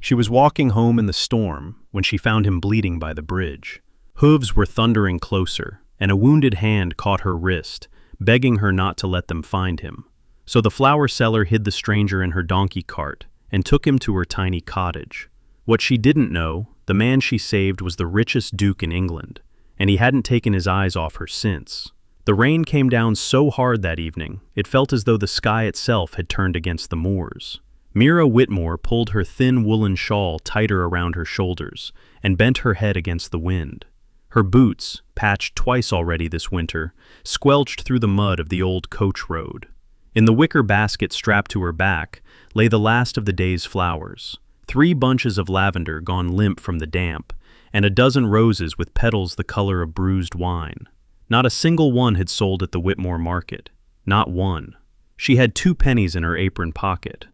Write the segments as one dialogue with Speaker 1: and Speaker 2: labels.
Speaker 1: She was walking home in the storm when she found him bleeding by the bridge. Hooves were thundering closer, and a wounded hand caught her wrist, begging her not to let them find him. So the flower seller hid the stranger in her donkey cart and took him to her tiny cottage. What she didn't know, the man she saved was the richest duke in England, and he hadn't taken his eyes off her since. The rain came down so hard that evening, it felt as though the sky itself had turned against the moors. Mira Whitmore pulled her thin woolen shawl tighter around her shoulders and bent her head against the wind. Her boots, patched twice already this winter, squelched through the mud of the old coach road. In the wicker basket strapped to her back lay the last of the day's flowers, 3 bunches of lavender gone limp from the damp, and a dozen roses with petals the color of bruised wine. Not a single one had sold at the Whitmore market. Not one. She had 2 pennies in her apron pocket.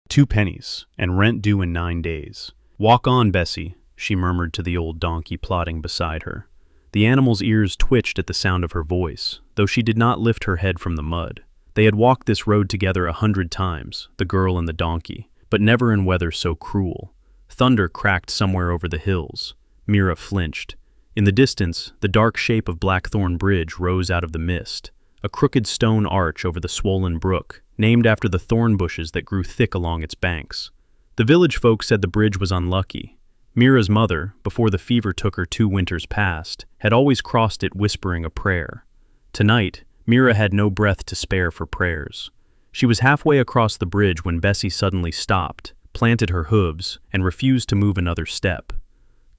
Speaker 1: 2 pennies, and rent due in 9 days. "Walk on, Bessie," she murmured to the old donkey plodding beside her. The animal's ears twitched at the sound of her voice, though she did not lift her head from the mud. They had walked this road together 100 times, the girl and the donkey, but never in weather so cruel. Thunder cracked somewhere over the hills. Mira flinched. In the distance, the dark shape of Blackthorn Bridge rose out of the mist, a crooked stone arch over the swollen brook, named after the thorn bushes that grew thick along its banks. The village folk said the bridge was unlucky. Mira's mother, before the fever took her 2 winters past, had always crossed it whispering a prayer. Tonight, Mira had no breath to spare for prayers. She was halfway across the bridge when Bessie suddenly stopped, planted her hooves, and refused to move another step.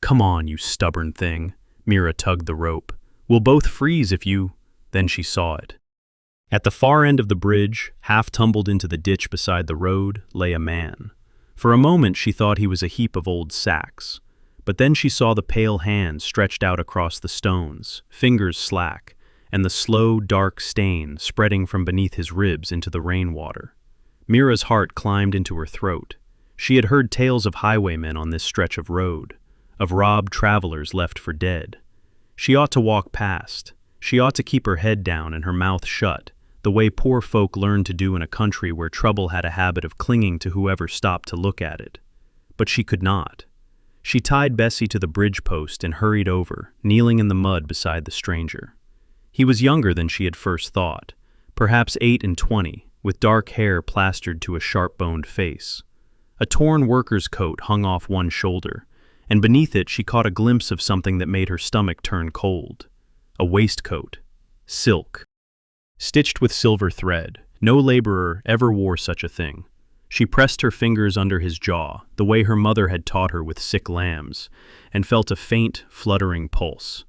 Speaker 1: "Come on, you stubborn thing." Mira tugged the rope. "We'll both freeze if you—" Then she saw it. At the far end of the bridge, half tumbled into the ditch beside the road, lay a man. For a moment she thought he was a heap of old sacks, but then she saw the pale hand stretched out across the stones, fingers slack, and the slow, dark stain spreading from beneath his ribs into the rainwater. Mira's heart climbed into her throat. She had heard tales of highwaymen on this stretch of road, of robbed travelers left for dead. She ought to walk past. She ought to keep her head down and her mouth shut, the way poor folk learned to do in a country where trouble had a habit of clinging to whoever stopped to look at it. But she could not. She tied Bessie to the bridge post and hurried over, kneeling in the mud beside the stranger. He was younger than she had first thought, perhaps 8 and 20, with dark hair plastered to a sharp-boned face. A torn worker's coat hung off one shoulder, and beneath it she caught a glimpse of something that made her stomach turn cold. A waistcoat. Silk. Stitched with silver thread. No laborer ever wore such a thing. She pressed her fingers under his jaw, the way her mother had taught her with sick lambs, and felt a faint, fluttering pulse.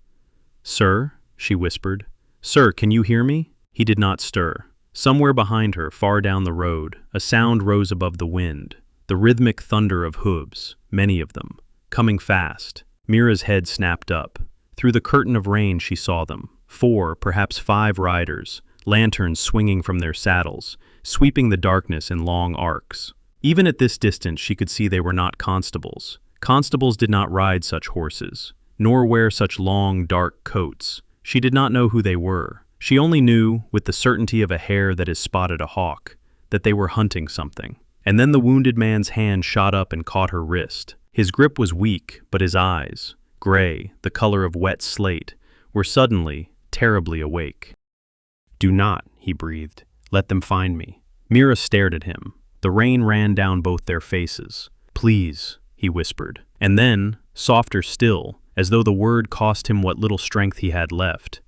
Speaker 1: "Sir?" she whispered. "Sir, can you hear me?" He did not stir. Somewhere behind her, far down the road, a sound rose above the wind, the rhythmic thunder of hooves, many of them, coming fast. Mira's head snapped up. Through the curtain of rain she saw them, 4, perhaps 5 riders, lanterns swinging from their saddles, sweeping the darkness in long arcs. Even at this distance she could see they were not constables. Constables did not ride such horses, nor wear such long, dark coats. She did not know who they were. She only knew, with the certainty of a hare that has spotted a hawk, that they were hunting something. And then the wounded man's hand shot up and caught her wrist. His grip was weak, but his eyes, gray, the color of wet slate, were suddenly, terribly awake. "Do not," he breathed. "Let them find me." Mira stared at him. The rain ran down both their faces. "Please," he whispered. And then, softer still, as though the word cost him what little strength he had left,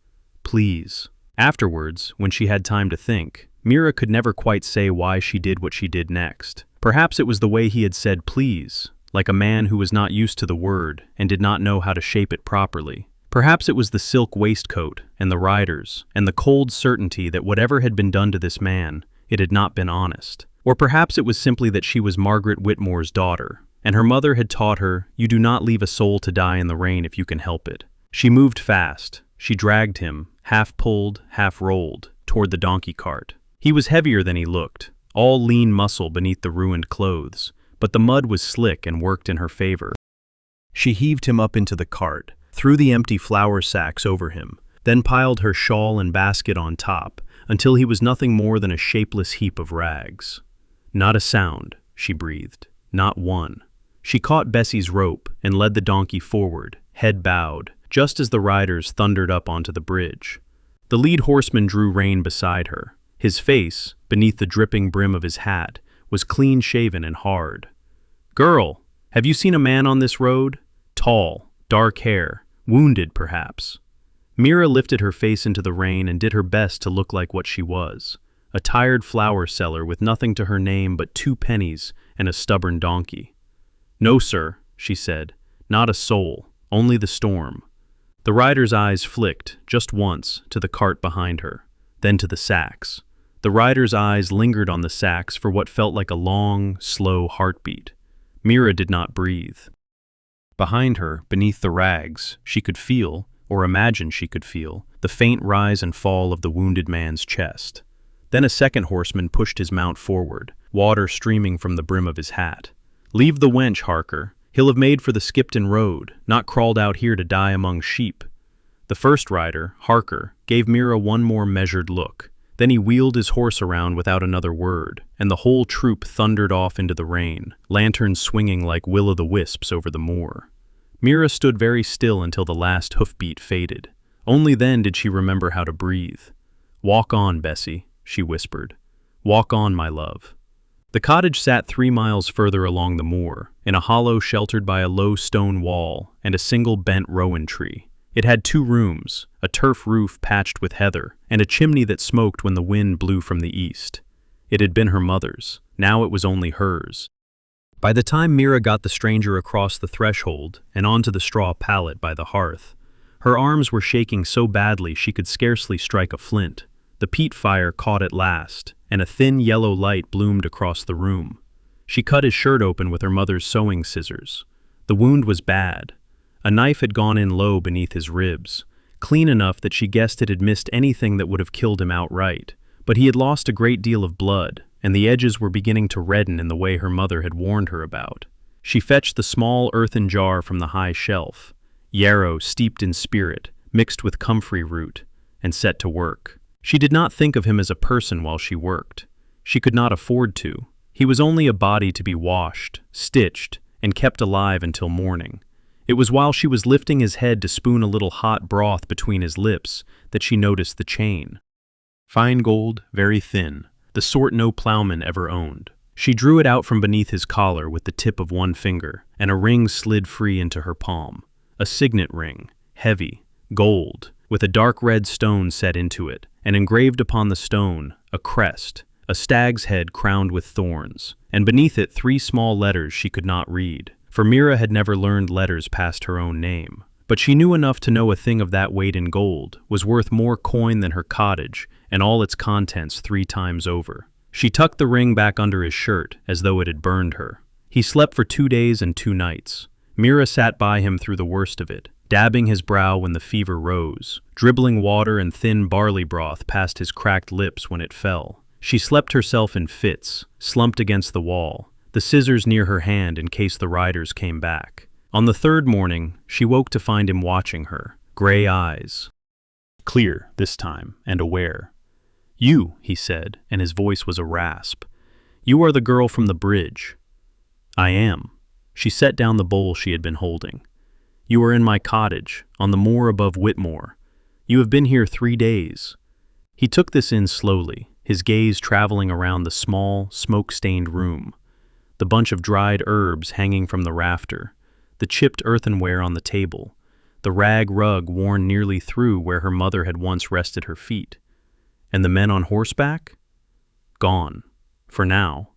Speaker 1: "Please." Afterwards, when she had time to think, Mira could never quite say why she did what she did next. Perhaps it was the way he had said please, like a man who was not used to the word and did not know how to shape it properly. Perhaps it was the silk waistcoat and the riders and the cold certainty that whatever had been done to this man, it had not been honest. Or perhaps it was simply that she was Margaret Whitmore's daughter, and her mother had taught her, you do not leave a soul to die in the rain if you can help it. She moved fast. She dragged him, half pulled, half rolled, toward the donkey cart. He was heavier than he looked, all lean muscle beneath the ruined clothes, but the mud was slick and worked in her favor. She heaved him up into the cart, threw the empty flour sacks over him, then piled her shawl and basket on top, until he was nothing more than a shapeless heap of rags. "Not a sound," she breathed. "Not one." She caught Bessie's rope and led the donkey forward, head bowed, just as the riders thundered up onto the bridge. The lead horseman drew rein beside her. His face, beneath the dripping brim of his hat, was clean-shaven and hard. "Girl, have you seen a man on this road? Tall, dark hair, wounded perhaps." Mira lifted her face into the rain and did her best to look like what she was, a tired flower seller with nothing to her name but 2 pennies and a stubborn donkey. "No, sir," she said, "not a soul, only the storm." The rider's eyes flicked, just once, to the cart behind her, then to the sacks. The rider's eyes lingered on the sacks for what felt like a long, slow heartbeat. Mira did not breathe. Behind her, beneath the rags, she could feel, or imagine she could feel, the faint rise and fall of the wounded man's chest. Then a second horseman pushed his mount forward, water streaming from the brim of his hat. "Leave the wench, Harker. He'll have made for the Skipton Road, not crawled out here to die among sheep." The first rider, Harker, gave Mira one more measured look. Then he wheeled his horse around without another word, and the whole troop thundered off into the rain, lanterns swinging like will-o'-the-wisps over the moor. Mira stood very still until the last hoofbeat faded. Only then did she remember how to breathe. "Walk on, Bessie," she whispered. "Walk on, my love." The cottage sat 3 miles further along the moor, in a hollow sheltered by a low stone wall and a single bent rowan tree. It had 2 rooms, a turf roof patched with heather, and a chimney that smoked when the wind blew from the east. It had been her mother's. Now it was only hers. By the time Mira got the stranger across the threshold and onto the straw pallet by the hearth, her arms were shaking so badly she could scarcely strike a flint. The peat fire caught at last, and a thin yellow light bloomed across the room. She cut his shirt open with her mother's sewing scissors. The wound was bad. A knife had gone in low beneath his ribs, clean enough that she guessed it had missed anything that would have killed him outright. But he had lost a great deal of blood, and the edges were beginning to redden in the way her mother had warned her about. She fetched the small earthen jar from the high shelf, yarrow steeped in spirit, mixed with comfrey root, and set to work. She did not think of him as a person while she worked. She could not afford to. He was only a body to be washed, stitched, and kept alive until morning. It was while she was lifting his head to spoon a little hot broth between his lips that she noticed the chain. Fine gold, very thin, the sort no plowman ever owned. She drew it out from beneath his collar with the tip of one finger, and a ring slid free into her palm. A signet ring, heavy, gold, with a dark red stone set into it, and engraved upon the stone, a crest, a stag's head crowned with thorns, and beneath it 3 small letters she could not read, for Mira had never learned letters past her own name. But she knew enough to know a thing of that weight in gold was worth more coin than her cottage and all its contents 3 times over. She tucked the ring back under his shirt as though it had burned her. He slept for 2 days and 2 nights. Mira sat by him through the worst of it, dabbing his brow when the fever rose, dribbling water and thin barley broth past his cracked lips when it fell. She slept herself in fits, slumped against the wall, the scissors near her hand in case the riders came back. On the 3rd morning, she woke to find him watching her, gray eyes. Clear, this time, and aware. "You," he said, and his voice was a rasp. "You are the girl from the bridge." "I am." She set down the bowl she had been holding. "You are in my cottage, on the moor above Whitmore. You have been here 3 days." He took this in slowly, his gaze traveling around the small, smoke-stained room. The bunch of dried herbs hanging from the rafter, the chipped earthenware on the table, the rag rug worn nearly through where her mother had once rested her feet. And the men on horseback? Gone. For now.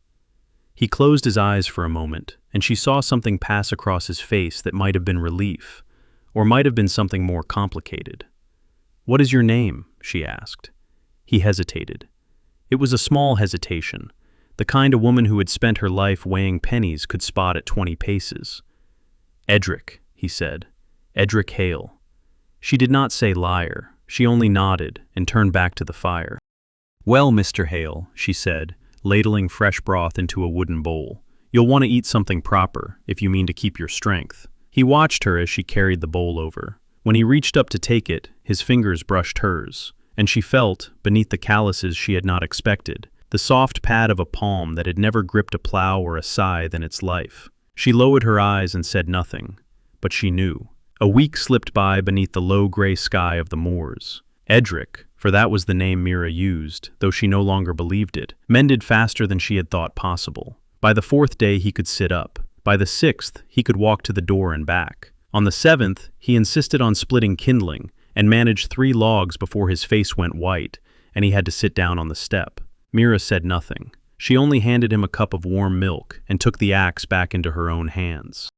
Speaker 1: He closed his eyes for a moment, and she saw something pass across his face that might have been relief, or might have been something more complicated. "What is your name?" she asked. He hesitated. It was a small hesitation, the kind a woman who had spent her life weighing pennies could spot at 20 paces. "Edric," he said. "Edric Hale." She did not say liar. She only nodded and turned back to the fire. "Well, Mr. Hale," she said, ladling fresh broth into a wooden bowl, "you'll want to eat something proper if you mean to keep your strength." He watched her as she carried the bowl over. When he reached up to take it, his fingers brushed hers, and she felt, beneath the calluses she had not expected, the soft pad of a palm that had never gripped a plow or a scythe in its life. She lowered her eyes and said nothing, but she knew. A week slipped by beneath the low gray sky of the moors. Edric, for that was the name Mira used, though she no longer believed it, mended faster than she had thought possible. By the 4th day he could sit up. By the 6th he could walk to the door and back. On the 7th he insisted on splitting kindling and managed 3 logs before his face went white and he had to sit down on the step. Mira said nothing. She only handed him a cup of warm milk and took the axe back into her own hands.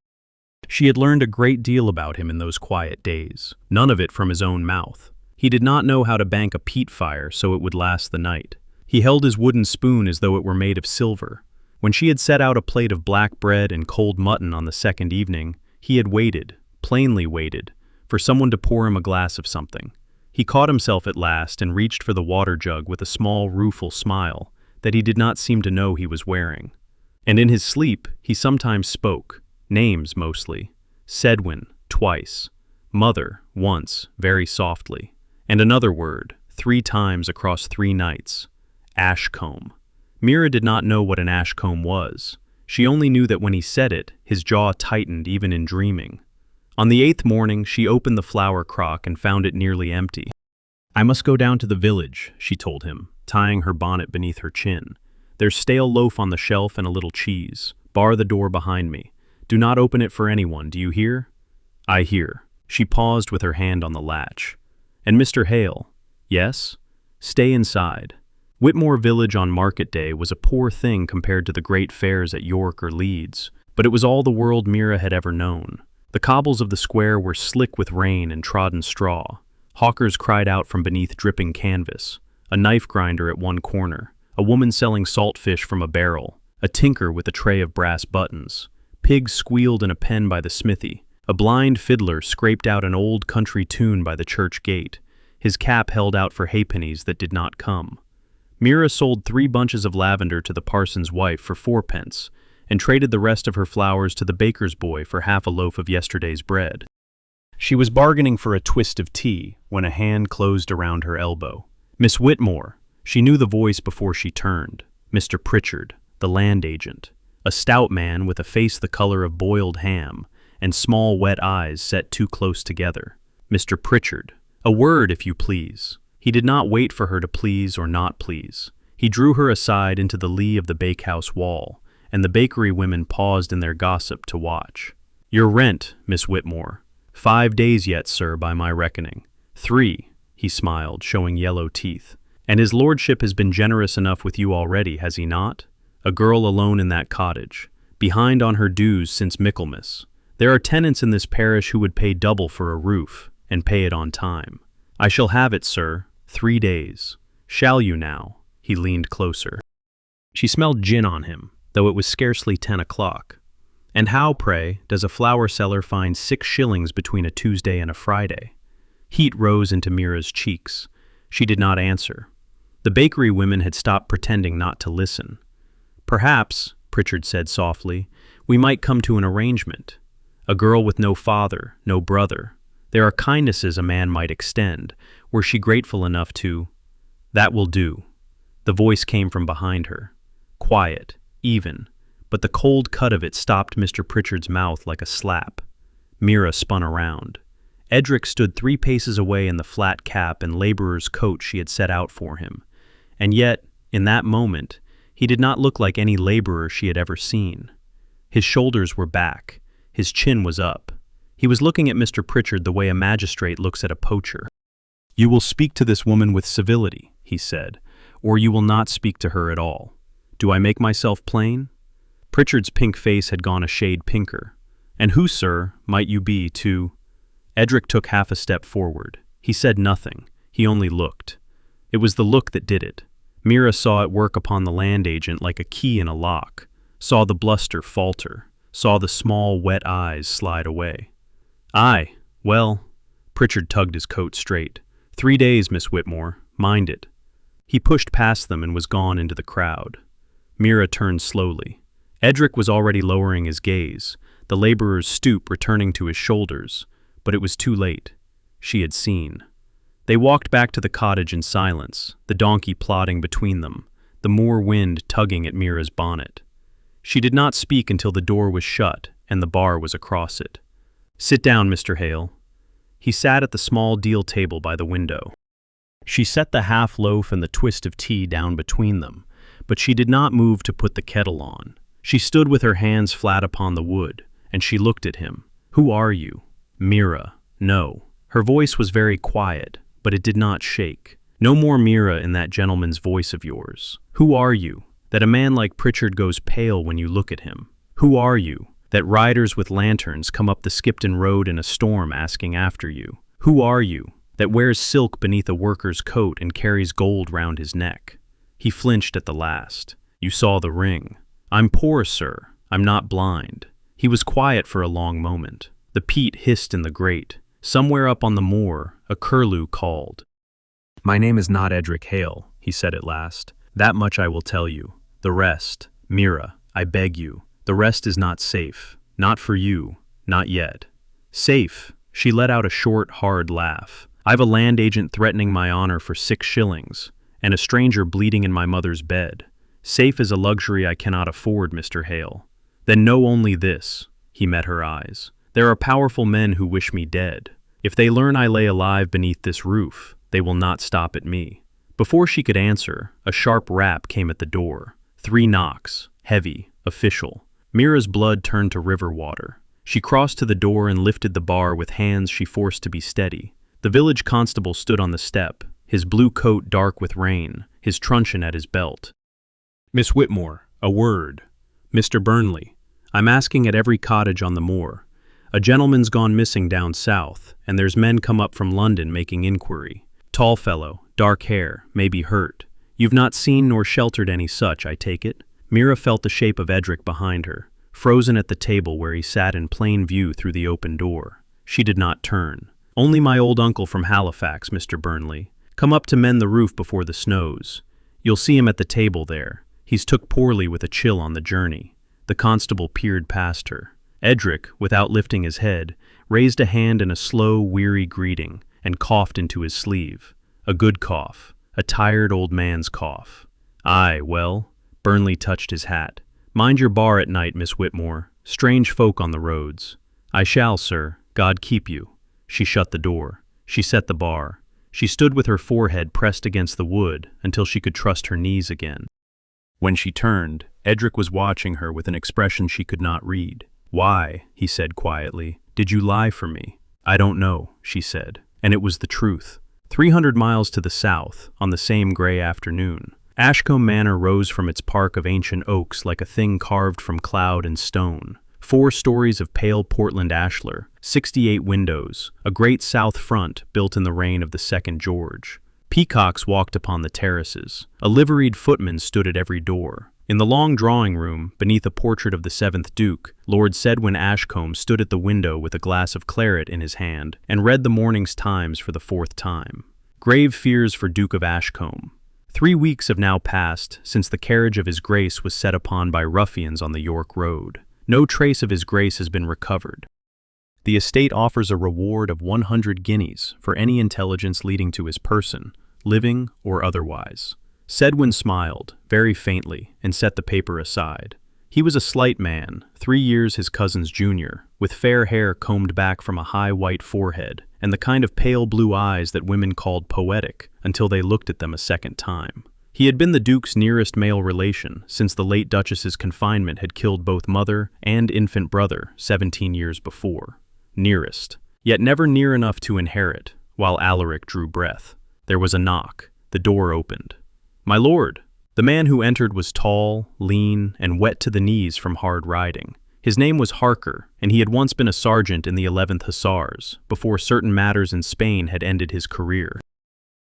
Speaker 1: She had learned a great deal about him in those quiet days, none of it from his own mouth. He did not know how to bank a peat fire so it would last the night. He held his wooden spoon as though it were made of silver. When she had set out a plate of black bread and cold mutton on the 2nd evening, he had waited, plainly waited, for someone to pour him a glass of something. He caught himself at last and reached for the water jug with a small, rueful smile that he did not seem to know he was wearing. And in his sleep, he sometimes spoke, names mostly. Sedwin, twice. Mother, once, very softly. And another word, 3 times across 3 nights. Ashcombe. Mira did not know what an ashcombe was. She only knew that when he said it, his jaw tightened even in dreaming. On the 8th morning, she opened the flour crock and found it nearly empty. "I must go down to the village," she told him, tying her bonnet beneath her chin. "There's stale loaf on the shelf and a little cheese. Bar the door behind me. Do not open it for anyone, do you hear?" "I hear." She paused with her hand on the latch. "And Mr. Hale?" "Yes?" "Stay inside." Whitmore Village on market day was a poor thing compared to the great fairs at York or Leeds, but it was all the world Mira had ever known. The cobbles of the square were slick with rain and trodden straw. Hawkers cried out from beneath dripping canvas. A knife grinder at one corner, a woman selling salt fish from a barrel, a tinker with a tray of brass buttons. Pigs squealed in a pen by the smithy. A blind fiddler scraped out an old country tune by the church gate. His cap held out for halfpennies that did not come. Mira sold 3 bunches of lavender to the parson's wife for 4 pence, and traded the rest of her flowers to the baker's boy for half a loaf of yesterday's bread. She was bargaining for a twist of tea when a hand closed around her elbow. "Miss Whitmore." She knew the voice before she turned. Mr. Pritchard, the land agent. A stout man with a face the color of boiled ham and small wet eyes set too close together. "Mr. Pritchard, a word if you please." He did not wait for her to please or not please. He drew her aside into the lee of the bakehouse wall, and the bakery women paused in their gossip to watch. "Your rent, Miss Whitmore." "5 days yet, sir, by my reckoning." "3, he smiled, showing yellow teeth. "And his lordship has been generous enough with you already, has he not? A girl alone in that cottage, behind on her dues since Michaelmas. There are tenants in this parish who would pay double for a roof, and pay it on time." "I shall have it, sir. 3 days. Shall you now?" He leaned closer. She smelled gin on him, though it was scarcely 10 o'clock. "And how, pray, does a flower seller find 6 shillings between a Tuesday and a Friday?" Heat rose into Mira's cheeks. She did not answer. The bakery women had stopped pretending not to listen. "Perhaps," Pritchard said softly, "we might come to an arrangement. A girl with no father, no brother. There are kindnesses a man might extend, were she grateful enough to—" "That will do." The voice came from behind her. Quiet, even, but the cold cut of it stopped Mr. Pritchard's mouth like a slap. Mira spun around. Edric stood 3 paces away in the flat cap and laborer's coat she had set out for him. And yet, in that moment, he did not look like any laborer she had ever seen. His shoulders were back. His chin was up. He was looking at Mr. Pritchard the way a magistrate looks at a poacher. "You will speak to this woman with civility," he said, "or you will not speak to her at all. Do I make myself plain?" Pritchard's pink face had gone a shade pinker. "And who, sir, might you be to—" Edric took half a step forward. He said nothing. He only looked. It was the look that did it. Mira saw it work upon the land agent like a key in a lock, saw the bluster falter, saw the small, wet eyes slide away. "Aye, well," Pritchard tugged his coat straight. 3 days, Miss Whitmore. Mind it." He pushed past them and was gone into the crowd. Mira turned slowly. Edric was already lowering his gaze, the laborer's stoop returning to his shoulders, but it was too late. She had seen. They walked back to the cottage in silence, the donkey plodding between them, the moor wind tugging at Mira's bonnet. She did not speak until the door was shut and the bar was across it. "Sit down, Mr. Hale." He sat at the small deal table by the window. She set the half loaf and the twist of tea down between them, but she did not move to put the kettle on. She stood with her hands flat upon the wood, and she looked at him. "Who are you?" "Mira." "No." Her voice was very quiet, but it did not shake. "No more Mira in that gentleman's voice of yours. Who are you, that a man like Pritchard goes pale when you look at him? Who are you, that riders with lanterns come up the Skipton Road in a storm asking after you? Who are you, that wears silk beneath a worker's coat and carries gold round his neck?" He flinched at the last. "You saw the ring." "I'm poor, sir. I'm not blind." He was quiet for a long moment. The peat hissed in the grate. Somewhere up on the moor, a curlew called. "My name is not Edric Hale," he said at last. "That much I will tell you. The rest, Mira, I beg you, the rest is not safe. Not for you, not yet." "Safe?" She let out a short, hard laugh. "I've a land agent threatening my honor for 6 shillings, and a stranger bleeding in my mother's bed. Safe is a luxury I cannot afford, Mr. Hale." "Then know only this." He met her eyes. "There are powerful men who wish me dead. If they learn I lay alive beneath this roof, they will not stop at me." Before she could answer, a sharp rap came at the door. 3 knocks, heavy, official. Mira's blood turned to river water. She crossed to the door and lifted the bar with hands she forced to be steady. The village constable stood on the step, his blue coat dark with rain, his truncheon at his belt. "Miss Whitmore, a word." "Mr. Burnley, I'm asking at every cottage on the moor. A gentleman's gone missing down south, and there's men come up from London making inquiry. Tall fellow, dark hair, may be hurt. You've not seen nor sheltered any such, I take it?" Mira felt the shape of Edric behind her, frozen at the table where he sat in plain view through the open door. She did not turn. "Only my old uncle from Halifax, Mr. Burnley. Come up to mend the roof before the snows. You'll see him at the table there. He's took poorly with a chill on the journey." The constable peered past her. Edric, without lifting his head, raised a hand in a slow, weary greeting and coughed into his sleeve. A good cough, a tired old man's cough. "Aye, well," Burnley touched his hat. "Mind your bar at night, Miss Whitmore. Strange folk on the roads." "I shall, sir. God keep you." She shut the door. She set the bar. She stood with her forehead pressed against the wood until she could trust her knees again. When she turned, Edric was watching her with an expression she could not read. "Why," he said quietly, "did you lie for me?" "I don't know," she said, and it was the truth. 300 miles to the south, on the same gray afternoon, Ashcombe Manor rose from its park of ancient oaks like a thing carved from cloud and stone. 4 stories of pale Portland ashlar, 68 windows, a great south front built in the reign of the Second George. Peacocks walked upon the terraces. A liveried footman stood at every door. In the long drawing room, beneath a portrait of the 7th Duke, Lord Sedwin Ashcombe stood at the window with a glass of claret in his hand and read the morning's Times for the 4th time. Grave fears for Duke of Ashcombe. 3 weeks have now passed since the carriage of His Grace was set upon by ruffians on the York Road. No trace of His Grace has been recovered. The estate offers a reward of 100 guineas for any intelligence leading to his person, living or otherwise. Sedwin smiled, very faintly, and set the paper aside. He was a slight man, 3 years his cousin's junior, with fair hair combed back from a high white forehead, and the kind of pale blue eyes that women called poetic until they looked at them a second time. He had been the Duke's nearest male relation since the late Duchess's confinement had killed both mother and infant brother 17 years before. Nearest, yet never near enough to inherit, while Alaric drew breath. There was a knock. The door opened. "My lord." The man who entered was tall, lean, and wet to the knees from hard riding. His name was Harker, and he had once been a sergeant in the 11th Hussars, before certain matters in Spain had ended his career.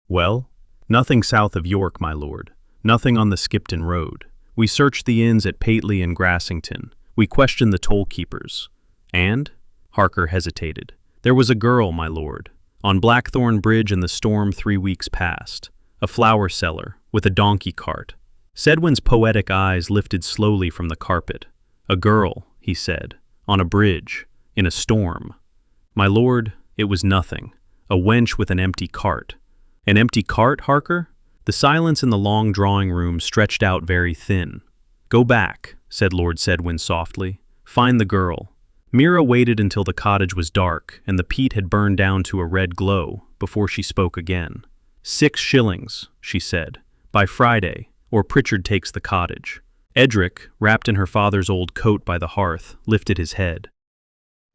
Speaker 1: "Well?" "Nothing south of York, my lord. Nothing on the Skipton Road. We searched the inns at Pateley and Grassington. We questioned the toll-keepers." "And?" Harker hesitated. "There was a girl, my lord, on Blackthorn Bridge in the storm 3 weeks past. A flower seller, with a donkey cart." Sedwin's poetic eyes lifted slowly from the carpet. "A girl," he said, "on a bridge, in a storm." "My lord, it was nothing. A wench with an empty cart." "An empty cart, Harker?" The silence in the long drawing room stretched out very thin. "Go back," said Lord Sedwin softly. "Find the girl." Mira waited until the cottage was dark and the peat had burned down to a red glow before she spoke again. 6 shillings, she said, by Friday, or Pritchard takes the cottage. Edric, wrapped in her father's old coat by the hearth, lifted his head.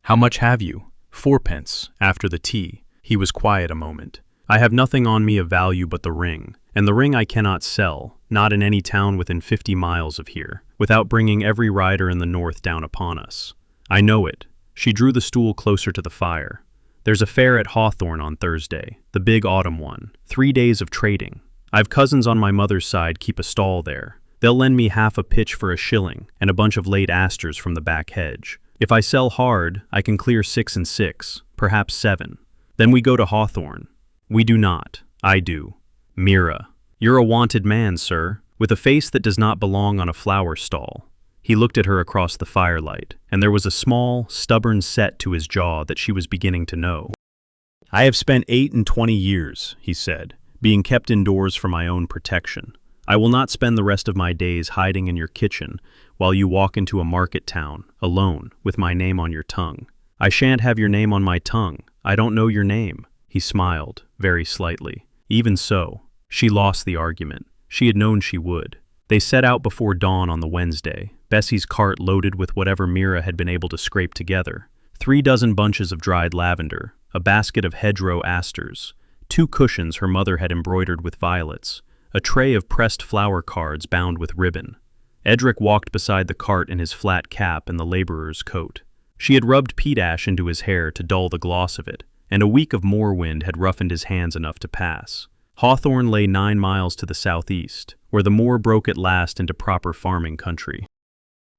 Speaker 1: "How much have you?" 4 pence, after the tea. He was quiet a moment. "I have nothing on me of value but the ring, and the ring I cannot sell, not in any town within 50 miles of here, without bringing every rider in the north down upon us. I know it." She drew the stool closer to the fire. "There's a fair at Hawthorne on Thursday, the big autumn one, 3 days of trading. I've cousins on my mother's side keep a stall there. They'll lend me half a pitch for a shilling and a bunch of late asters from the back hedge. If I sell hard, I can clear 6 and 6, perhaps 7. Then we go to Hawthorne." "We do not. I do." "Mira, you're a wanted man, sir, with a face that does not belong on a flower stall." He looked at her across the firelight, and there was a small, stubborn set to his jaw that she was beginning to know. "I have spent 28 years," he said, "being kept indoors for my own protection. I will not spend the rest of my days hiding in your kitchen while you walk into a market town, alone, with my name on your tongue. I shan't have your name on my tongue. I don't know your name." He smiled, very slightly. Even so, she lost the argument. She had known she would. They set out before dawn on the Wednesday, Bessie's cart loaded with whatever Mira had been able to scrape together. 3 dozen bunches of dried lavender, a basket of hedgerow asters, 2 cushions her mother had embroidered with violets, a tray of pressed flower cards bound with ribbon. Edric walked beside the cart in his flat cap and the laborer's coat. She had rubbed peat ash into his hair to dull the gloss of it, and a week of moor wind had roughened his hands enough to pass. Hawthorne lay 9 miles to the southeast, where the moor broke at last into proper farming country.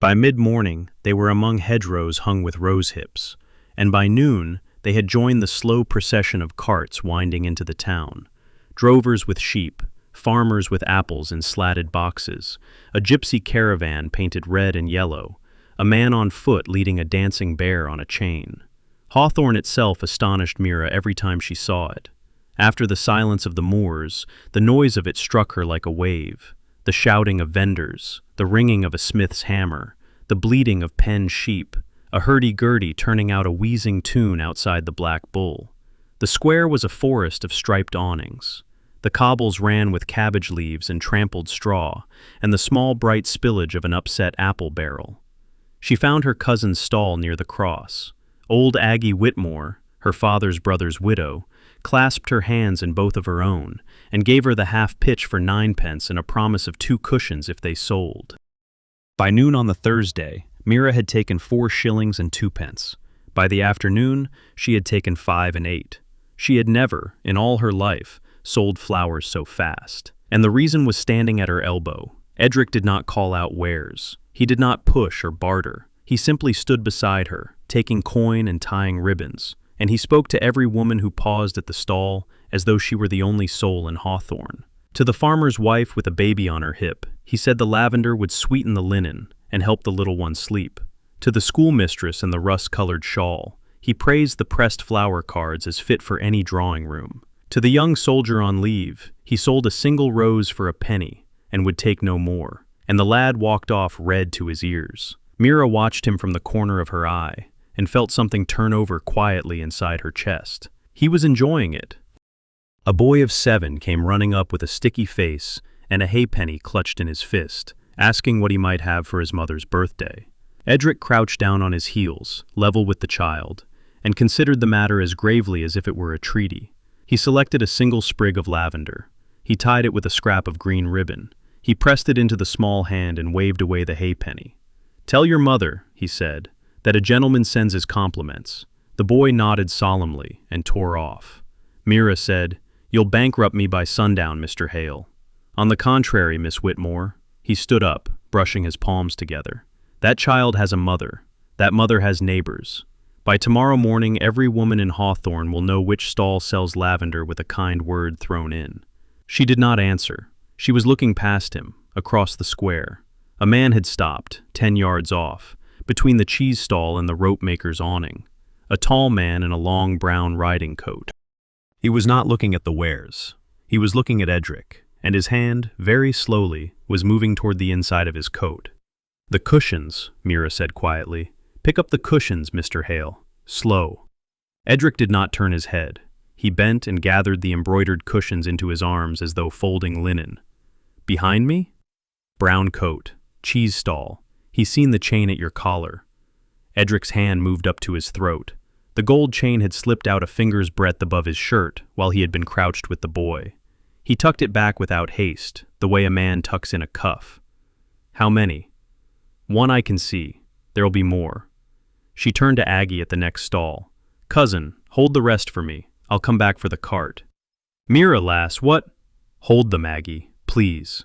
Speaker 1: By mid-morning, they were among hedgerows hung with rose hips, and by noon they had joined the slow procession of carts winding into the town. Drovers with sheep, farmers with apples in slatted boxes, a gypsy caravan painted red and yellow, a man on foot leading a dancing bear on a chain. Hawthorne itself astonished Mira every time she saw it. After the silence of the moors, the noise of it struck her like a wave. The shouting of vendors, the ringing of a smith's hammer, the bleating of penned sheep, a hurdy-gurdy turning out a wheezing tune outside the Black Bull. The square was a forest of striped awnings. The cobbles ran with cabbage leaves and trampled straw, and the small bright spillage of an upset apple barrel. She found her cousin's stall near the cross. Old Aggie Whitmore, her father's brother's widow, clasped her hands in both of her own, and gave her the half-pitch for 9 pence and a promise of 2 cushions if they sold. By noon on the Thursday, Mira had taken 4 shillings and 2 pence. By the afternoon, she had taken 5 and 8. She had never, in all her life, sold flowers so fast. And the reason was standing at her elbow. Edric did not call out wares. He did not push or barter. He simply stood beside her, taking coin and tying ribbons, and he spoke to every woman who paused at the stall as though she were the only soul in Hawthorne. To the farmer's wife with a baby on her hip, he said the lavender would sweeten the linen and help the little one sleep. To the schoolmistress in the rust-colored shawl, he praised the pressed flower cards as fit for any drawing room. To the young soldier on leave, he sold a single rose for a penny and would take no more, and the lad walked off red to his ears. Mira watched him from the corner of her eye and felt something turn over quietly inside her chest. He was enjoying it. A boy of 7 came running up with a sticky face and a halfpenny clutched in his fist, asking what he might have for his mother's birthday. Edric crouched down on his heels, level with the child, and considered the matter as gravely as if it were a treaty. He selected a single sprig of lavender. He tied it with a scrap of green ribbon. He pressed it into the small hand and waved away the halfpenny. "Tell your mother," he said, "that a gentleman sends his compliments." The boy nodded solemnly and tore off. Mira said, "You'll bankrupt me by sundown, Mr. Hale." "On the contrary, Miss Whitmore." He stood up, brushing his palms together. "That child has a mother. That mother has neighbors. By tomorrow morning, every woman in Hawthorne will know which stall sells lavender with a kind word thrown in." She did not answer. She was looking past him, across the square. A man had stopped, 10 yards off, between the cheese stall and the rope-maker's awning. A tall man in a long brown riding coat. He was not looking at the wares. He was looking at Edric, and his hand, very slowly, was moving toward the inside of his coat. "The cushions," Mira said quietly. "Pick up the cushions, Mr. Hale. Slow." Edric did not turn his head. He bent and gathered the embroidered cushions into his arms as though folding linen. "Behind me?" "Brown coat. Cheese stall. He's seen the chain at your collar." Edric's hand moved up to his throat. The gold chain had slipped out a finger's breadth above his shirt while he had been crouched with the boy. He tucked it back without haste, the way a man tucks in a cuff. "How many?" "One I can see. There'll be more." She turned to Aggie at the next stall. "Cousin, hold the rest for me. I'll come back for the cart." "Mira, lass, what?" "Hold them, Aggie, please."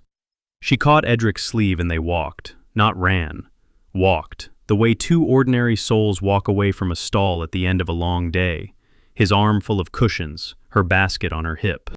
Speaker 1: She caught Edric's sleeve and they walked, not ran. Walked, the way two ordinary souls walk away from a stall at the end of a long day, his arm full of cushions, her basket on her hip.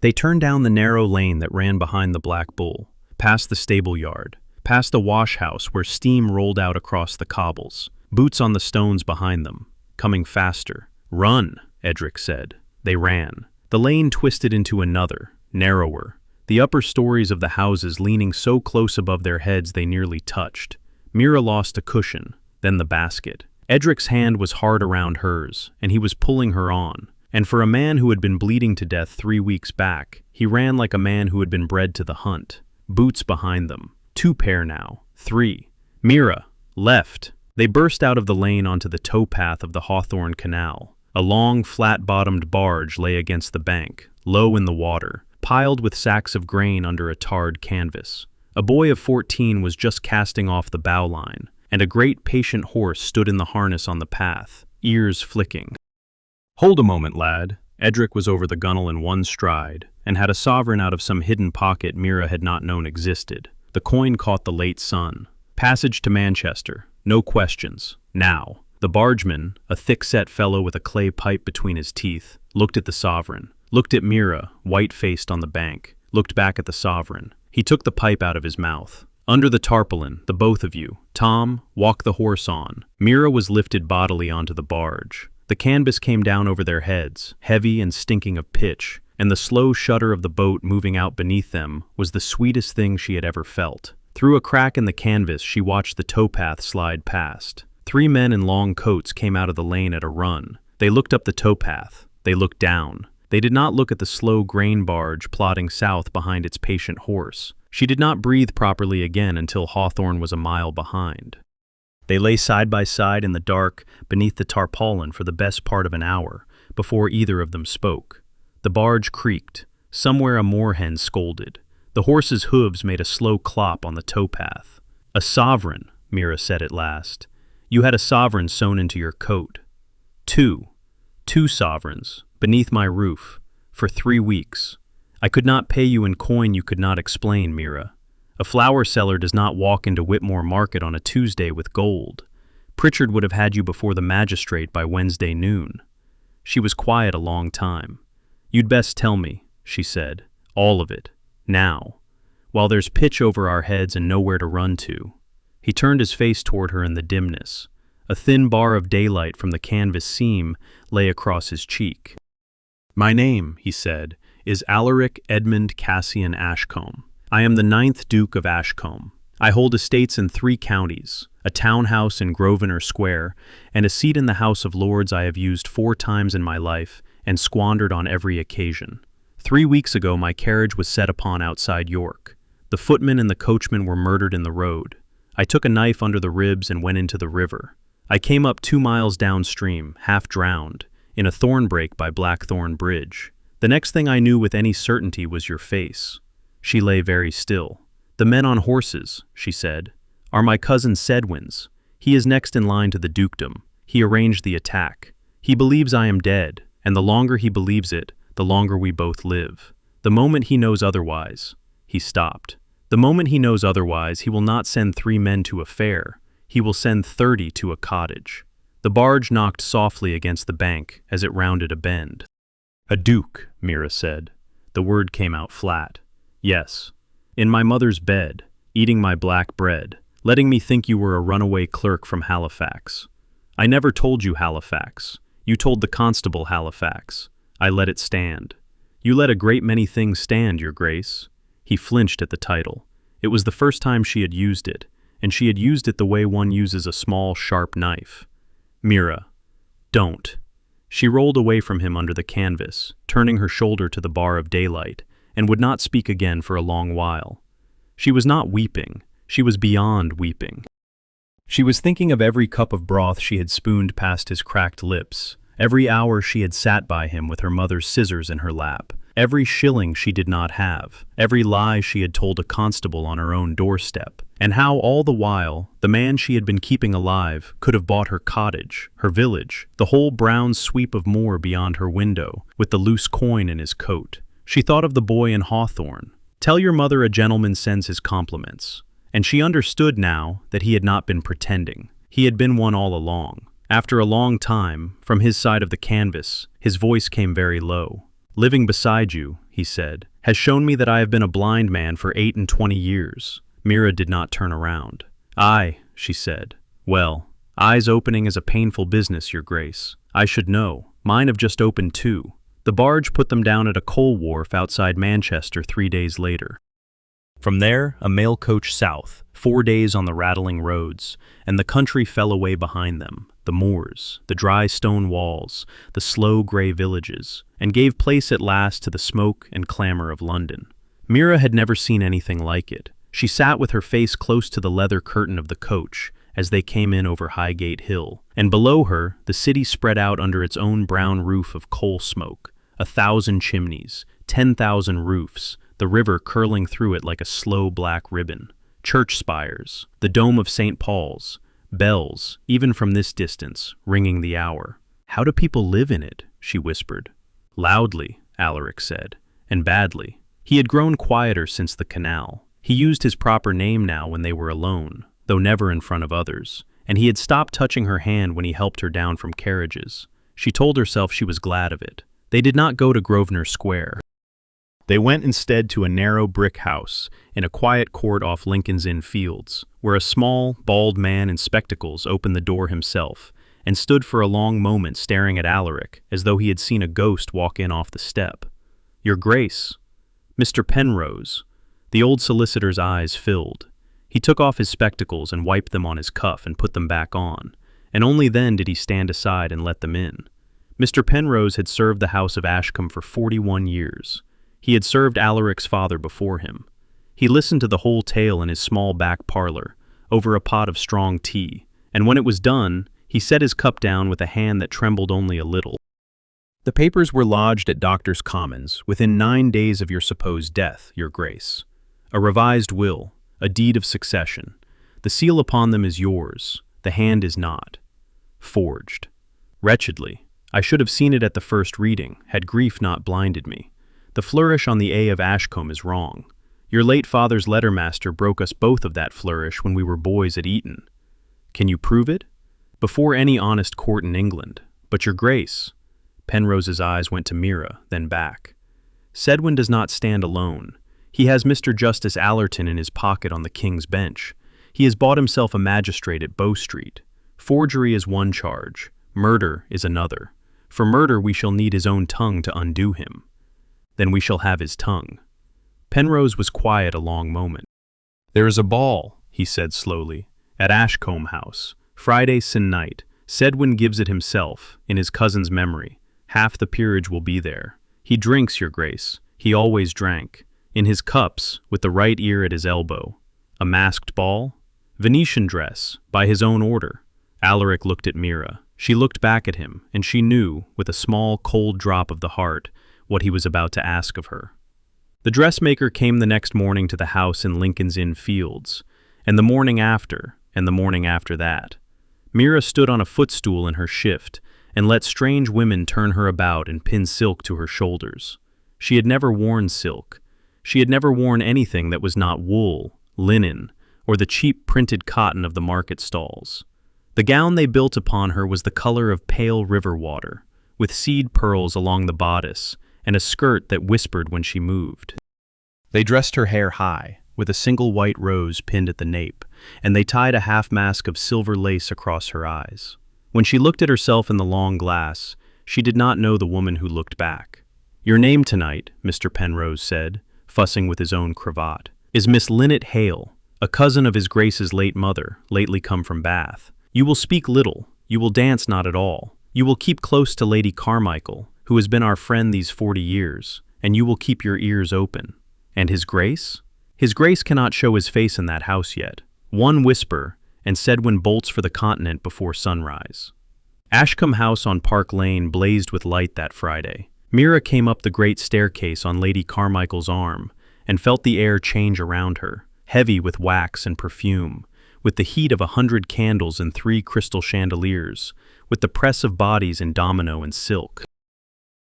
Speaker 1: They turned down the narrow lane that ran behind the Black Bull, past the stable yard, past the wash house where steam rolled out across the cobbles, boots on the stones behind them, coming faster. "Run," Edric said. They ran. The lane twisted into another, narrower, the upper stories of the houses leaning so close above their heads they nearly touched. Mira lost a cushion, then the basket. Edric's hand was hard around hers, and he was pulling her on. And for a man who had been bleeding to death 3 weeks back, he ran like a man who had been bred to the hunt. Boots behind them. 2 pair now. 3. "Mira, left." They burst out of the lane onto the towpath of the Hawthorne Canal. A long, flat-bottomed barge lay against the bank, low in the water, piled with sacks of grain under a tarred canvas. A boy of 14 was just casting off the bow line, and a great patient horse stood in the harness on the path, ears flicking. "Hold a moment, lad." Edric was over the gunwale in one stride, and had a sovereign out of some hidden pocket Mira had not known existed. The coin caught the late sun. "Passage to Manchester. No questions. Now." The bargeman, a thick-set fellow with a clay pipe between his teeth, looked at the sovereign, looked at Mira, white-faced on the bank, looked back at the sovereign. He took the pipe out of his mouth. "Under the tarpaulin, the both of you. Tom, walk the horse on." Mira was lifted bodily onto the barge. The canvas came down over their heads, heavy and stinking of pitch, and the slow shudder of the boat moving out beneath them was the sweetest thing she had ever felt. Through a crack in the canvas, she watched the towpath slide past. 3 men in long coats came out of the lane at a run. They looked up the towpath. They looked down. They did not look at the slow grain barge plodding south behind its patient horse. She did not breathe properly again until Hawthorne was a mile behind. They lay side by side in the dark beneath the tarpaulin for the best part of an hour before either of them spoke. The barge creaked. Somewhere a moorhen scolded. The horse's hooves made a slow clop on the towpath. "A sovereign," Mira said at last. "You had a sovereign sewn into your coat." Two sovereigns, beneath my roof, for 3 weeks. I could not pay you in coin you could not explain, Mira. A flower seller does not walk into Whitmore Market on a Tuesday with gold. Pritchard would have had you before the magistrate by Wednesday noon. She was quiet a long time. "You'd best tell me," she said, "all of it, now, while there's pitch over our heads and nowhere to run to." He turned his face toward her in the dimness. A thin bar of daylight from the canvas seam lay across his cheek. "My name," he said, "is Alaric Edmund Cassian Ashcombe. I am the 9th Duke of Ashcombe. I hold estates in 3 counties, a townhouse in Grosvenor Square, and a seat in the House of Lords I have used 4 times in my life and squandered on every occasion. 3 weeks ago my carriage was set upon outside York. The footman and the coachman were murdered in the road. I took a knife under the ribs and went into the river. I came up 2 miles downstream, half drowned, in a thornbrake by Blackthorn Bridge. The next thing I knew with any certainty was your face." She lay very still. "The men on horses," she said, "are my cousin Sedwin's. He is next in line to the dukedom. He arranged the attack. He believes I am dead, and the longer he believes it, the longer we both live. The moment he knows otherwise—" He stopped. "The moment he knows otherwise, he will not send 3 men to a fair. He will send 30 to a cottage." The barge knocked softly against the bank as it rounded a bend. "A duke," Mira said. The word came out flat. "Yes. In my mother's bed, eating my black bread, letting me think you were a runaway clerk from Halifax. I never told you Halifax. You told the constable Halifax. I let it stand. You let a great many things stand, your grace." He flinched at the title. It was the first time she had used it, and she had used it the way one uses a small, sharp knife. "Mira, don't." She rolled away from him under the canvas, turning her shoulder to the bar of daylight, and would not speak again for a long while. She was not weeping. She was beyond weeping. She was thinking of every cup of broth she had spooned past his cracked lips, every hour she had sat by him with her mother's scissors in her lap, every shilling she did not have, every lie she had told a constable on her own doorstep, and how all the while the man she had been keeping alive could have bought her cottage, her village, the whole brown sweep of moor beyond her window, with the loose coin in his coat. She thought of the boy in Hawthorne. "Tell your mother a gentleman sends his compliments." And she understood now that he had not been pretending. He had been one all along. After a long time, from his side of the canvas, his voice came very low. "Living beside you," he said, "has shown me that I have been a blind man for 28 years." Mira did not turn around. "Aye," she said. "Well, eyes opening is a painful business, your grace. I should know. Mine have just opened too." The barge put them down at a coal wharf outside Manchester 3 days later. From there, a mail coach south, 4 days on the rattling roads, and the country fell away behind them, the moors, the dry stone walls, the slow grey villages, and gave place at last to the smoke and clamour of London. Mira had never seen anything like it. She sat with her face close to the leather curtain of the coach as they came in over Highgate Hill, and below her the city spread out under its own brown roof of coal smoke, 1,000 chimneys, 10,000 roofs, the river curling through it like a slow black ribbon, church spires, the dome of St. Paul's, bells, even from this distance, ringing the hour. "How do people live in it?" she whispered. "Loudly," Alaric said, "and badly." He had grown quieter since the canal. He used his proper name now when they were alone, though never in front of others, and he had stopped touching her hand when he helped her down from carriages. She told herself she was glad of it. They did not go to Grosvenor Square. They went instead to a narrow brick house in a quiet court off Lincoln's Inn Fields, where a small, bald man in spectacles opened the door himself and stood for a long moment staring at Alaric as though he had seen a ghost walk in off the step. "Your Grace." "Mr. Penrose." The old solicitor's eyes filled. He took off his spectacles and wiped them on his cuff and put them back on, and only then did he stand aside and let them in. Mr. Penrose had served the House of Ashcombe for 41 years. He had served Alaric's father before him. He listened to the whole tale in his small back parlor, over a pot of strong tea, and when it was done, he set his cup down with a hand that trembled only a little. "The papers were lodged at Doctors' Commons within 9 days of your supposed death, your Grace. A revised will, a deed of succession. The seal upon them is yours, the hand is not. Forged. Wretchedly. I should have seen it at the first reading, had grief not blinded me. The flourish on the A of Ashcombe is wrong. Your late father's lettermaster broke us both of that flourish when we were boys at Eton. Can you prove it? Before any honest court in England. But your Grace." Penrose's eyes went to Mira, then back. "Sedwin does not stand alone. He has Mr. Justice Allerton in his pocket on the King's Bench. He has bought himself a magistrate at Bow Street. Forgery is one charge. Murder is another. For murder we shall need his own tongue to undo him. Then we shall have his tongue." Penrose was quiet a long moment. "There is a ball," he said slowly, "at Ashcombe House, Friday se'nnight. Sedwin gives it himself, in his cousin's memory. Half the peerage will be there. He drinks, your Grace. He always drank. In his cups, with the right ear at his elbow. A masked ball? Venetian dress, by his own order." Alaric looked at Mira. She looked back at him, and she knew, with a small, cold drop of the heart, what he was about to ask of her. The dressmaker came the next morning to the house in Lincoln's Inn Fields, and the morning after, and the morning after that. Mira stood on a footstool in her shift, and let strange women turn her about and pin silk to her shoulders. She had never worn silk. She had never worn anything that was not wool, linen, or the cheap printed cotton of the market stalls. The gown they built upon her was the color of pale river water, with seed pearls along the bodice, and a skirt that whispered when she moved. They dressed her hair high, with a single white rose pinned at the nape, and they tied a half-mask of silver lace across her eyes. When she looked at herself in the long glass, she did not know the woman who looked back. "Your name tonight," Mr. Penrose said, fussing with his own cravat, "is Miss Linnet Hale, a cousin of his Grace's late mother, lately come from Bath. You will speak little, you will dance not at all. You will keep close to Lady Carmichael, who has been our friend these 40 years, and you will keep your ears open. And his Grace? His Grace cannot show his face in that house yet. One whisper, and Sedwin bolts for the continent before sunrise. Ashcombe House on Park Lane blazed with light that Friday. Mira came up the great staircase on Lady Carmichael's arm, and felt the air change around her, heavy with wax and perfume, with the heat of 100 candles and 3 crystal chandeliers, with the press of bodies in domino and silk.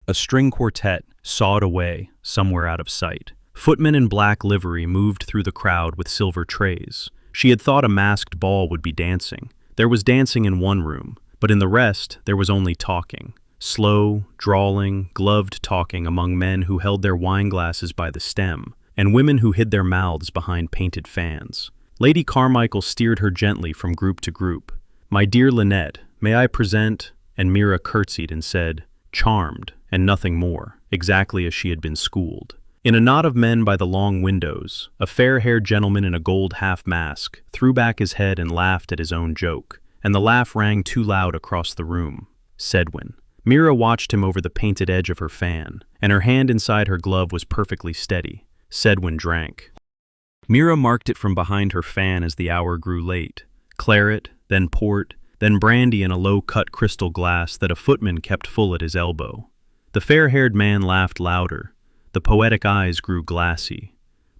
Speaker 1: A string quartet sawed away, somewhere out of sight. Footmen in black livery moved through the crowd with silver trays. She had thought a masked ball would be dancing. There was dancing in one room, but in the rest there was only talking. Slow, drawling, gloved talking among men who held their wineglasses by the stem, and women who hid their mouths behind painted fans. Lady Carmichael steered her gently from group to group. "My dear Lynette, may I present?" And Mira curtsied and said, "Charmed," and nothing more, exactly as she had been schooled. In a knot of men by the long windows, a fair-haired gentleman in a gold half-mask threw back his head and laughed at his own joke, and the laugh rang too loud across the room. Sedwin. Mira watched him over the painted edge of her fan, and her hand inside her glove was perfectly steady. Sedwin drank. Mira marked it from behind her fan as the hour grew late. Claret, then port, then brandy in a low-cut crystal glass that a footman kept full at his elbow. The fair-haired man laughed louder. The poetic eyes grew glassy.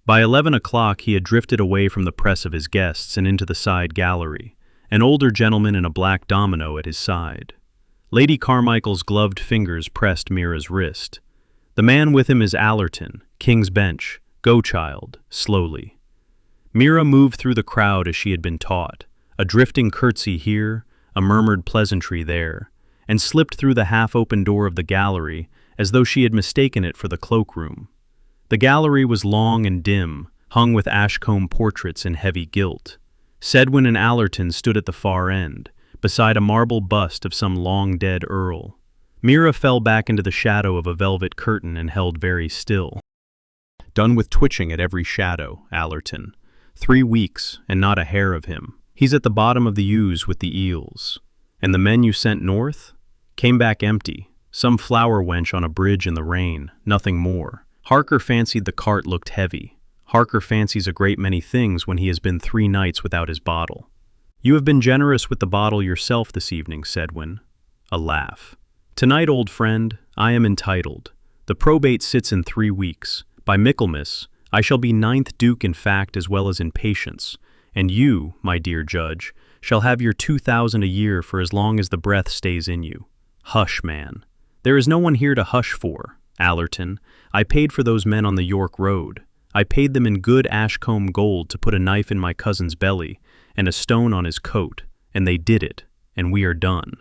Speaker 1: By 11 o'clock he had drifted away from the press of his guests and into the side gallery, an older gentleman in a black domino at his side. Lady Carmichael's gloved fingers pressed Mira's wrist. "The man with him is Allerton, King's Bench. Go, child, slowly." Mira moved through the crowd as she had been taught, a drifting curtsy here, a murmured pleasantry there, and slipped through the half-open door of the gallery as though she had mistaken it for the cloakroom. The gallery was long and dim, hung with Ashcombe portraits in heavy gilt. Sedwin and Allerton stood at the far end, beside a marble bust of some long-dead earl. Mira fell back into the shadow of a velvet curtain and held very still. "Done with twitching at every shadow, Allerton. 3 weeks, and not a hair of him. He's at the bottom of the Ouse with the eels. And the men you sent north? Came back empty. Some flower wench on a bridge in the rain, nothing more. Harker fancied the cart looked heavy. Harker fancies a great many things when he has been 3 nights without his bottle. You have been generous with the bottle yourself this evening, Sedwin." A laugh. "Tonight, old friend, I am entitled. The probate sits in 3 weeks. By Michaelmas, I shall be 9th Duke in fact as well as in patience, and you, my dear judge, shall have your 2,000 a year for as long as the breath stays in you. Hush, man. There is no one here to hush for, Allerton. I paid for those men on the York Road. I paid them in good Ashcombe gold to put a knife in my cousin's belly and a stone on his coat, and they did it, and we are done."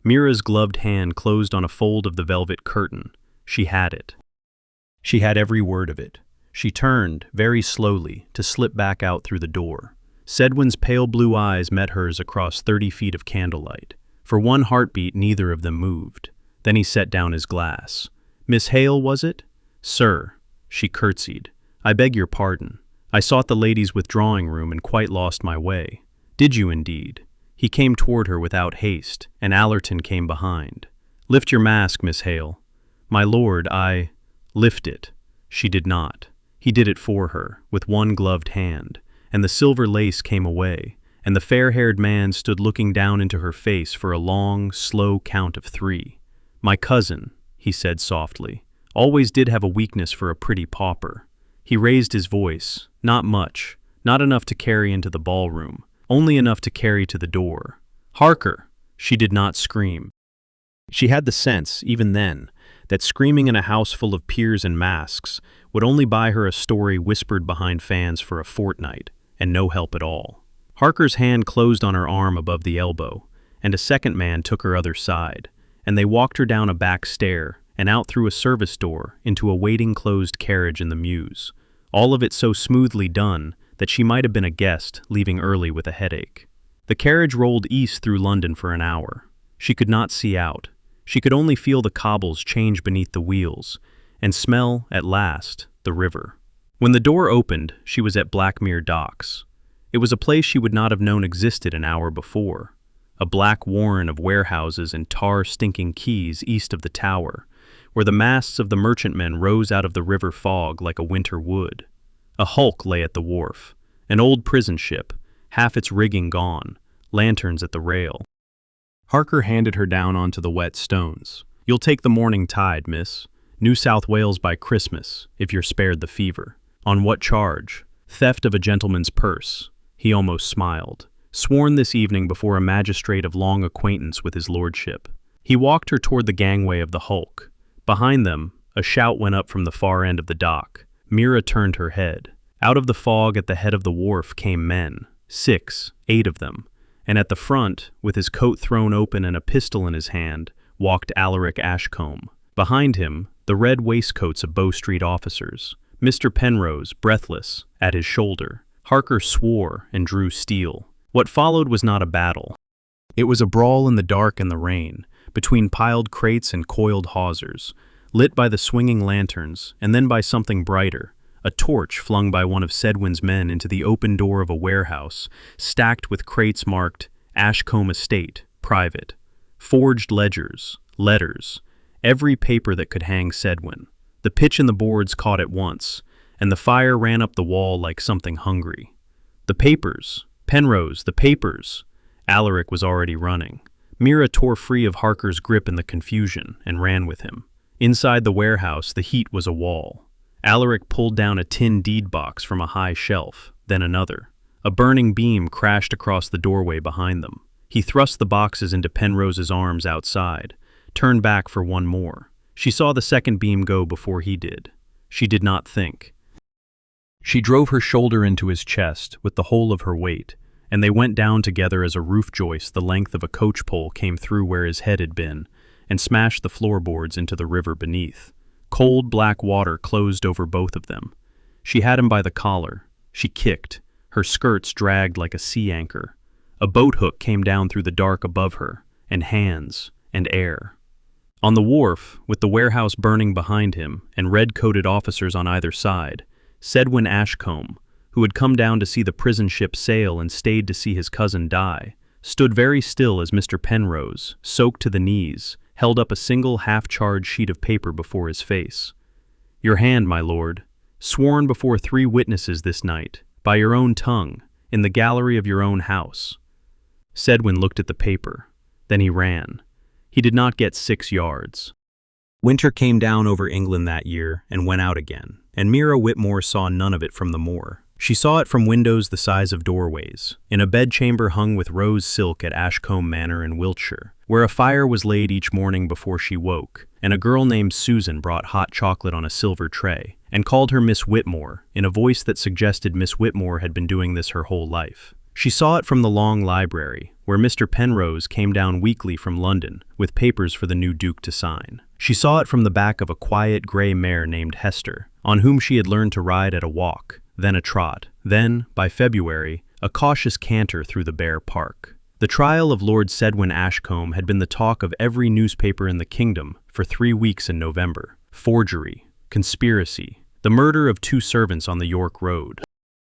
Speaker 1: Mira's gloved hand closed on a fold of the velvet curtain. She had it. She had every word of it. She turned, very slowly, to slip back out through the door. Sedwin's pale blue eyes met hers across 30 feet of candlelight. For one heartbeat neither of them moved. Then he set down his glass. "Miss Hale, was it?" "Sir." She curtsied. "I beg your pardon. I sought the ladies' withdrawing room and quite lost my way." "Did you indeed?" He came toward her without haste, and Allerton came behind. "Lift your mask, Miss Hale." "My lord, I—" "Lift it." She did not. He did it for her, with one gloved hand, and the silver lace came away, and the fair-haired man stood looking down into her face for a long, slow count of 3. "My cousin," he said softly, "always did have a weakness for a pretty pauper." He raised his voice, not much, not enough to carry into the ballroom, only enough to carry to the door. "Harker!" She did not scream. She had the sense, even then, that screaming in a house full of peers in masks would only buy her a story whispered behind fans for a fortnight, and no help at all. Harker's hand closed on her arm above the elbow, and a second man took her other side, and they walked her down a back stair and out through a service door into a waiting closed carriage in the Mews, all of it so smoothly done that she might have been a guest leaving early with a headache. The carriage rolled east through London for an hour. She could not see out. She could only feel the cobbles change beneath the wheels, and smell, at last, the river. When the door opened, she was at Blackmere Docks. It was a place she would not have known existed an hour before. A black warren of warehouses and tar-stinking quays east of the tower, where the masts of the merchantmen rose out of the river fog like a winter wood. A hulk lay at the wharf, an old prison ship, half its rigging gone, lanterns at the rail. Harker handed her down onto the wet stones. "You'll take the morning tide, miss. New South Wales by Christmas, if you're spared the fever." "On what charge?" "Theft of a gentleman's purse." He almost smiled. "Sworn this evening before a magistrate of long acquaintance with his lordship." He walked her toward the gangway of the hulk. Behind them, a shout went up from the far end of the dock. Mira turned her head. Out of the fog at the head of the wharf came men, 6, 8 of them, and at the front, with his coat thrown open and a pistol in his hand, walked Alaric Ashcombe. Behind him, the red waistcoats of Bow Street officers, Mr. Penrose, breathless, at his shoulder. Harker swore and drew steel. What followed was not a battle. It was a brawl in the dark and the rain, between piled crates and coiled hawsers, lit by the swinging lanterns and then by something brighter, a torch flung by one of Sedwin's men into the open door of a warehouse, stacked with crates marked Ashcombe Estate, Private. Forged ledgers, letters, every paper that could hang Sedwin. The pitch in the boards caught at once, and the fire ran up the wall like something hungry. "The papers! Penrose, the papers!" Alaric was already running. Mira tore free of Harker's grip in the confusion and ran with him. Inside the warehouse, the heat was a wall. Alaric pulled down a tin deed box from a high shelf, then another. A burning beam crashed across the doorway behind them. He thrust the boxes into Penrose's arms outside, turned back for one more. She saw the second beam go before he did. She did not think. She drove her shoulder into his chest with the whole of her weight, and they went down together as a roof joist the length of a coach pole came through where his head had been, and smashed the floorboards into the river beneath. Cold black water closed over both of them. She had him by the collar. She kicked. Her skirts dragged like a sea anchor. A boat hook came down through the dark above her, and hands, and air. On the wharf, with the warehouse burning behind him and red-coated officers on either side, Sedwin Ashcombe, who had come down to see the prison ship sail and stayed to see his cousin die, stood very still as Mr. Penrose, soaked to the knees, held up a single half-charred sheet of paper before his face. "Your hand, my lord, sworn before 3 witnesses this night, by your own tongue, in the gallery of your own house." Sedwin looked at the paper. Then he ran. He did not get 6 yards. Winter came down over England that year and went out again, and Mira Whitmore saw none of it from the moor. She saw it from windows the size of doorways, in a bedchamber hung with rose silk at Ashcombe Manor in Wiltshire, where a fire was laid each morning before she woke, and a girl named Susan brought hot chocolate on a silver tray, and called her Miss Whitmore, in a voice that suggested Miss Whitmore had been doing this her whole life. She saw it from the long library, where Mr. Penrose came down weekly from London, with papers for the new Duke to sign. She saw it from the back of a quiet grey mare named Hester, on whom she had learned to ride at a walk, then a trot, then, by February, a cautious canter through the bare park. The trial of Lord Sedwin Ashcombe had been the talk of every newspaper in the kingdom for 3 weeks in November. Forgery, conspiracy, the murder of 2 servants on the York Road.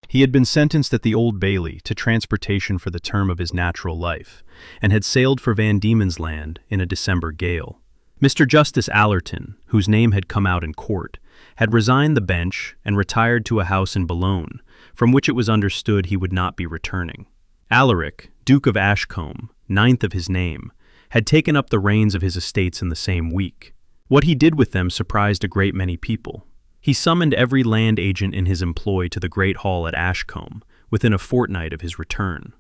Speaker 1: He had been sentenced at the Old Bailey to transportation for the term of his natural life, and had sailed for Van Diemen's Land in a December gale. Mr. Justice Allerton, whose name had come out in court, had resigned the bench and retired to a house in Boulogne, from which it was understood he would not be returning. Alaric, Duke of Ashcombe, 9th of his name, had taken up the reins of his estates in the same week. What he did with them surprised a great many people. He summoned every land agent in his employ to the great hall at Ashcombe, within a fortnight of his return.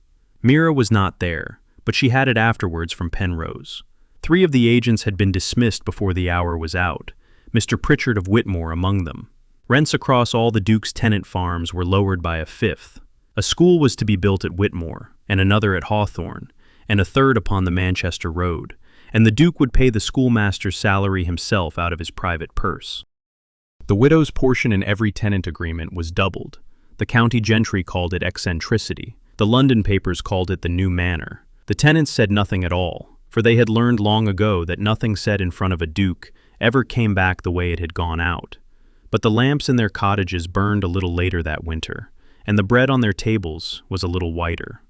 Speaker 1: Mira was not there, but she had it afterwards from Penrose. 3 of the agents had been dismissed before the hour was out, Mr. Pritchard of Whitmore among them. Rents across all the Duke's tenant farms were lowered by a 5th. A school was to be built at Whitmore, and another at Hawthorne, and a third upon the Manchester Road, and the Duke would pay the schoolmaster's salary himself out of his private purse. The widow's portion in every tenant agreement was doubled. The county gentry called it eccentricity. The London papers called it the new manor. The tenants said nothing at all, for they had learned long ago that nothing said in front of a duke ever came back the way it had gone out. But the lamps in their cottages burned a little later that winter, and the bread on their tables was a little whiter.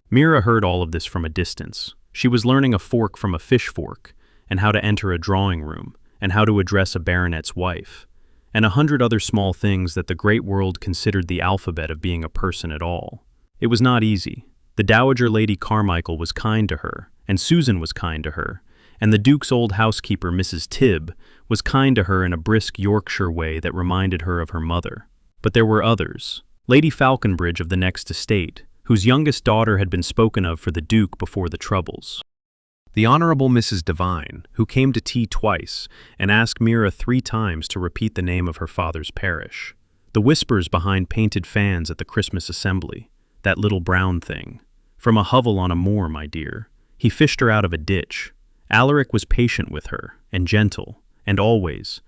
Speaker 1: Mira heard all of this from a distance. She was learning a fork from a fish fork, and how to enter a drawing room, and how to address a baronet's wife, and 100 other small things that the great world considered the alphabet of being a person at all. It was not easy. The Dowager Lady Carmichael was kind to her, and Susan was kind to her, and the Duke's old housekeeper, Mrs. Tibb, was kind to her in a brisk Yorkshire way that reminded her of her mother. But there were others. Lady Falconbridge of the next estate, whose youngest daughter had been spoken of for the Duke before the troubles. The Honourable Mrs. Devine, who came to tea twice and asked Mira 3 times to repeat the name of her father's parish. The whispers behind painted fans at the Christmas assembly. That little brown thing. From a hovel on a moor, my dear. He fished her out of a ditch. Alaric was patient with her, and gentle, and always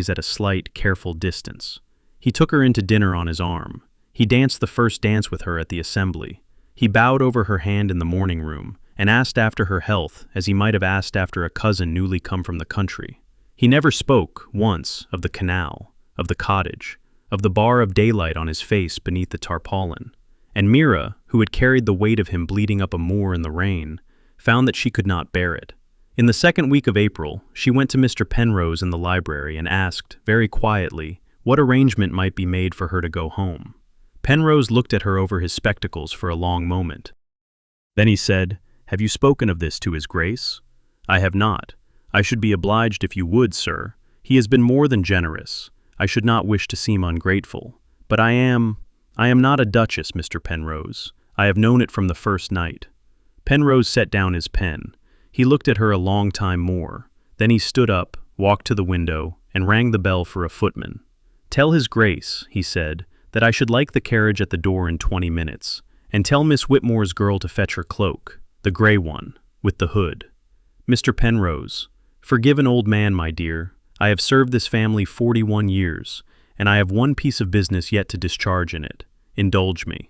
Speaker 1: at a slight, careful distance. He took her into dinner on his arm. He danced the first dance with her at the assembly. He bowed over her hand in the morning room, and asked after her health as he might have asked after a cousin newly come from the country. He never spoke, once, of the canal, of the cottage, of the bar of daylight on his face beneath the tarpaulin. And Mira, who had carried the weight of him bleeding up a moor in the rain, found that she could not bear it. In the second week of April, she went to Mr. Penrose in the library and asked, very quietly, what arrangement might be made for her to go home. Penrose looked at her over his spectacles for a long moment. Then he said, "Have you spoken of this to His Grace?" "I have not. I should be obliged if you would, sir. He has been more than generous. I should not wish to seem ungrateful. But I am not a duchess, Mr. Penrose. I have known it from the first night." Penrose set down his pen. He looked at her a long time more. Then he stood up, walked to the window, and rang the bell for a footman. "Tell His Grace," he said, "that I should like the carriage at the door in 20 minutes, and tell Miss Whitmore's girl to fetch her cloak, the gray one, with the hood. Mr. Penrose, forgive an old man, my dear. I have served this family 41 years, and I have one piece of business yet to discharge in it. Indulge me."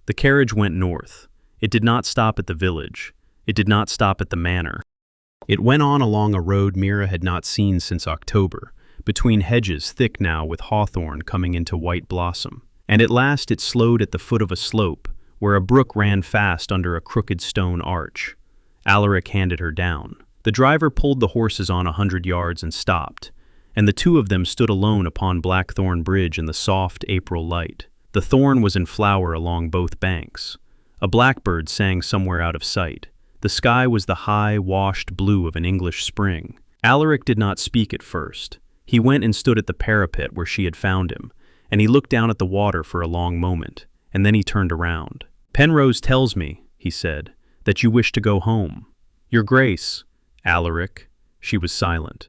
Speaker 1: The carriage went north. It did not stop at the village. It did not stop at the manor. It went on along a road Mira had not seen since October, between hedges thick now with hawthorn coming into white blossom. And at last it slowed at the foot of a slope, where a brook ran fast under a crooked stone arch. Alaric handed her down. The driver pulled the horses on 100 yards and stopped, and the two of them stood alone upon Blackthorn Bridge in the soft April light. The thorn was in flower along both banks. A blackbird sang somewhere out of sight. The sky was the high, washed blue of an English spring. Alaric did not speak at first. He went and stood at the parapet where she had found him, and he looked down at the water for a long moment, and then he turned around. "Penrose tells me," he said, "that you wish to go home." "Your Grace." "Alaric." She was silent.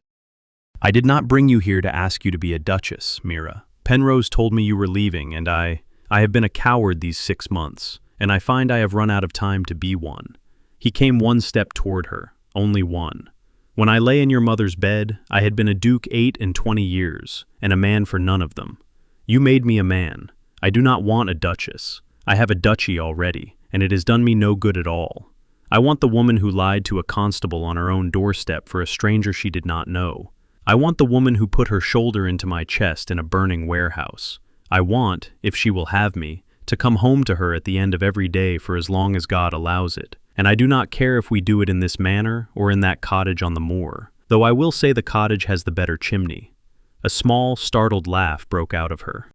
Speaker 1: "I did not bring you here to ask you to be a duchess, Mira. Penrose told me you were leaving, and I have been a coward these 6 months, and I find I have run out of time to be one." He came one step toward her, only one. "When I lay in your mother's bed, I had been a duke 28 years, and a man for none of them. You made me a man. I do not want a duchess. I have a duchy already, and it has done me no good at all. I want the woman who lied to a constable on her own doorstep for a stranger she did not know. I want the woman who put her shoulder into my chest in a burning warehouse. I want, if she will have me, to come home to her at the end of every day for as long as God allows it. And I do not care if we do it in this manor or in that cottage on the moor, though I will say the cottage has the better chimney." A small, startled laugh broke out of her.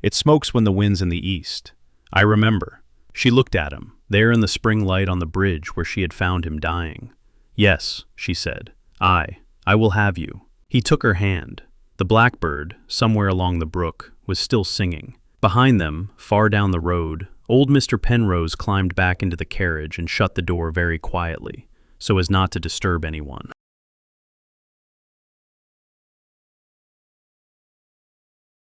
Speaker 1: "It smokes when the wind's in the east. I remember." She looked at him, there in the spring light on the bridge where she had found him dying. "Yes," she said, I will have you." He took her hand. The blackbird, somewhere along the brook, was still singing. Behind them, far down the road, old Mr. Penrose climbed back into the carriage and shut the door very quietly, so as not to disturb anyone.